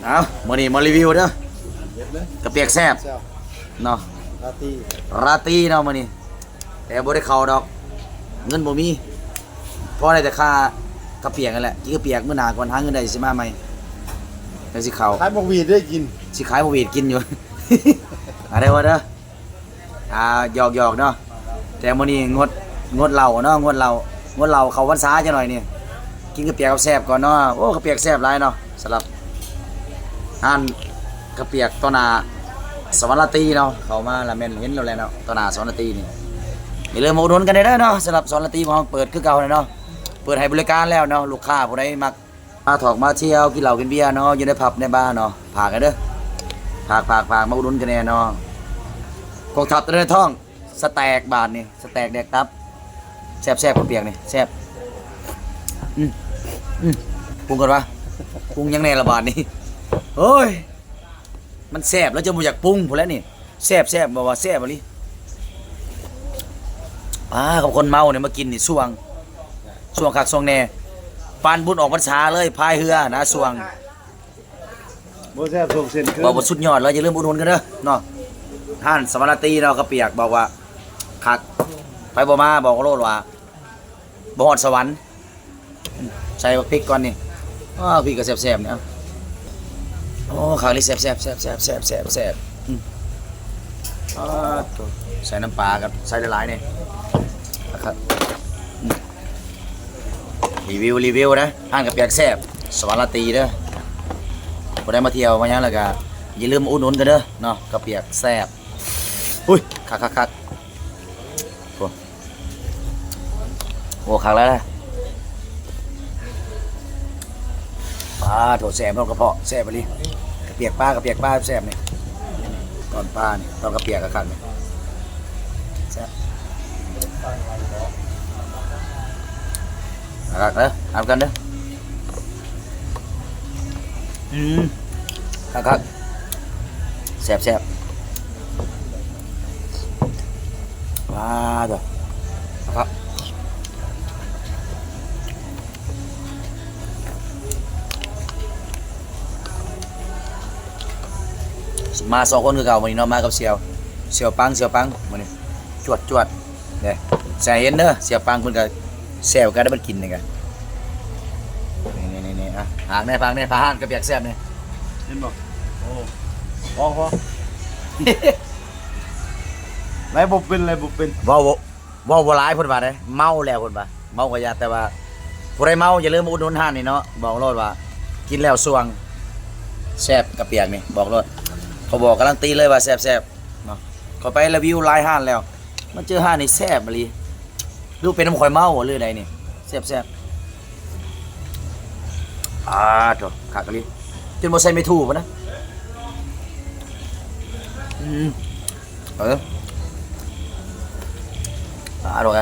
เอามื้อนี้มารีวิวเด้อ กระเปียกแซ่บเนาะราตรีเนาะมื้อนี้แต่บ่ได้เข้าดอกเงินบ่มีพอได้แต่ค่ากระเปียกนั่นแหละกินกระเปียกมื้อหน้าก่อนหาเงินได้สิมาใหม่จังสิเข้า ขายบกหวีดได้กิน สิขายบ่เวทกินอยู่ อะไรวะเด้อหยอกๆเนาะแต่มื้อนี้งดเหล้าเนาะงดเหล้าเข้าพรรษาจังหน่อยนี่กินกระเปียกกับแซ่บก่อนเนาะโอ้กระเปียกแซ่บหลายเนาะสำหรับร้านกระเปียกต่อหน้าสวรรค์ตรีเนาะเข้ามาแล้วแม่นเห็นแล้วแหละเนาะต่อหน้าสวรรค์ตรีนี่อย่าลืมมาอุดหนุนกันได้เด้อเนาะสำหรับสวรรค์ตรีของเราเปิดคือเก่าเลยเนาะเปิดให้บริการแล้วเนาะลูกค้าผู้ใดมักมาถอกมาเที่ยวกินเหล้ากินเบียร์เนาะอยู่ในผับในบาร์เนาะฝากกันเด้อฝากมาอุดหนุนกันแน่เนาะกองทัพตะเดินท่องสแต็กบาทนี่สแต็กแดกตับแซ่บกระเปียกนี่แซ่บปรุงก่อนวะปรุงยังแน่ละบาทนี่โอ้ยมันแซ่บแล้วจะบ่อยากปรุงพุ่นแล้วนี่แซ่บบ่ว่าแซ่บบ่ลิกับคนเมาเนี่ยมากินนี่ช่วงคักช่วงแน่ปานบุญออกพรรษาเลยพายเรือนะช่วง บ่แซ่บส่งเส้นขึ้น บอกว่าสุดยอดเลยอย่าลืมอุดหนุนกันเด้อเนาะท่านสมรตีเนาะกระเปียกบอกว่าคักไปบ่มาบอกโลดว่าบ่ฮอดสวรรค์ใส่พริกก่อนนี่พริกก็แซ่บๆเนี่ยโอ้ข้าวนี่แซ่บใส่น้ำปลากับใส่หลายๆนี่นะครับรีวิวนะห้างกระเปียกแซ่บสวรรค์ตีเด้อพอได้มาเที่ยวมายังแล้วก็อย่าลืมอุดหนุนกันเด้อเนาะกระเปียกแซ่บอุ้ยคักโอ้คักแล้วนะโถแซ่บตอนกระเพาะแซ่บไปเลยกระเปียกปลาแซ่บนี่ตอนปลานี่ตอนกระเปียกกระคันนี่แซ่บคักเด้อทำกันเด้อคักแซ่บว้าตัวครับมา2คนคือเก่าวันนี้เนาะมากับเสี่ยวปังมื้อนี้จวดเด้ใส่เห็นเด้อเสี่ยวปังเพิ่นก็แซ่บกันได้มันกินนี่กันนี่หางแน่พังแน่พาหางกระเปียกแซ่บนี่ เห็นบ่โอ้พอไรบ่เป็นเว้าบ่หลายเพิ่นว่าเด้เมาแล้วเพิ่นว่าเมาก็ยาแต่ว่าผู้ใดเมาอย่าลืมมาอุดหนุนร้านนี่เนาะบอกโลดว่ากินแล้วสวงแซ่บกระเปียกนี่บอกโลดเขาบอกการันตีเลยว่าแซ่บเนาะเขาไปรีวิวหลายห้านแล้วมันเจอห้านนี่แซ่บอีหลีดูเป็นน้ำข่อยเมาหรือใดนี่แซ่บโถคักอีหลีจนบ่ใส่ไม่ถูกปะนะอร่อย